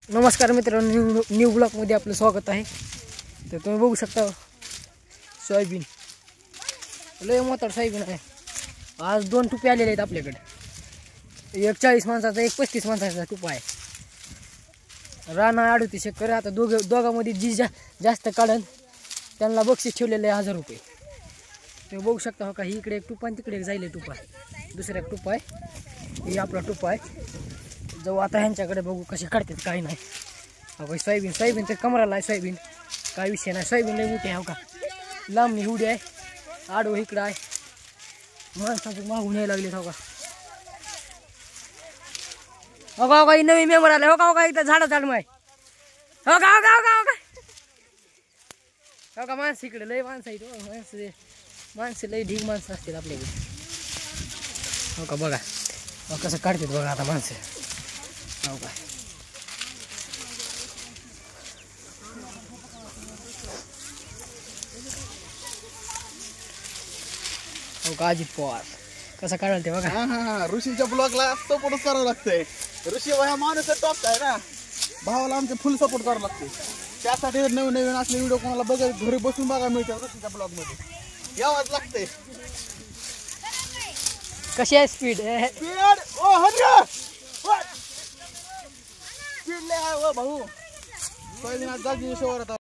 नमस्कार मित्रांनो, न्यू ब्लॉगमध्ये आपलं स्वागत आहे। तर तुम्ही बघू शकता सोयाबीन लय मोठा सोयाबीन आहे। आज दोन टुपे आलेले आहेत आपल्याकडे, एक 40 माणसाचा एक 35 माणसाचा टुपा आहे। राणा 38 एकर। आता दोघांमध्ये जी जास्त काढन त्यांना बक्षीस ठेवलेले आहे 1000 रुपये। तुम्ही बघू शकता हो का, ही इकडे एक टुपा आणि तिकडे एक जाईल टुपा, दुसरा एक टुपा आहे, ही आपला टुपा आहे। जाऊ आता ह्यांच्याकडे बघू कसे काढतात काही नाही। अगं सोयाबीन तर कमराला आहे सोयाबीन, काय विषय नाही। सोयाबीन लई मोठी आहे हो का, लांबणी एवढी आहे, आडवं इकडं आहे, माणसाचं मागून यायला लागले हो का। हो का काही नवीन मेंबर आले हो का इथं झाड माय हो का हो का माणसं इकडे लय माणसं आहेत। माणसं लय ढीग माणसं असतात आपल्याकडे हो का। बघा हो कसं काढतात बघा आता माणसं हो का। हो का अजित पवार कसं काढाल ते बघा। हा ऋषीच्या ब्लॉगला सपोर्ट करावं लागतंय। ऋषी हा माणूस टॉप आहे ना, भावाला आमचे फुल सपोर्ट करावं लागते। त्यासाठी नवीन असले व्हिडिओ कोणाला बघा घरी बसून बघा मिळतात ऋषीच्या ब्लॉग मध्ये, यावंच लागतंय। कशी आहे स्पीड ओ हरिया स्पीड लय आहे भाऊ। सोयाबीन आज जागी शहरात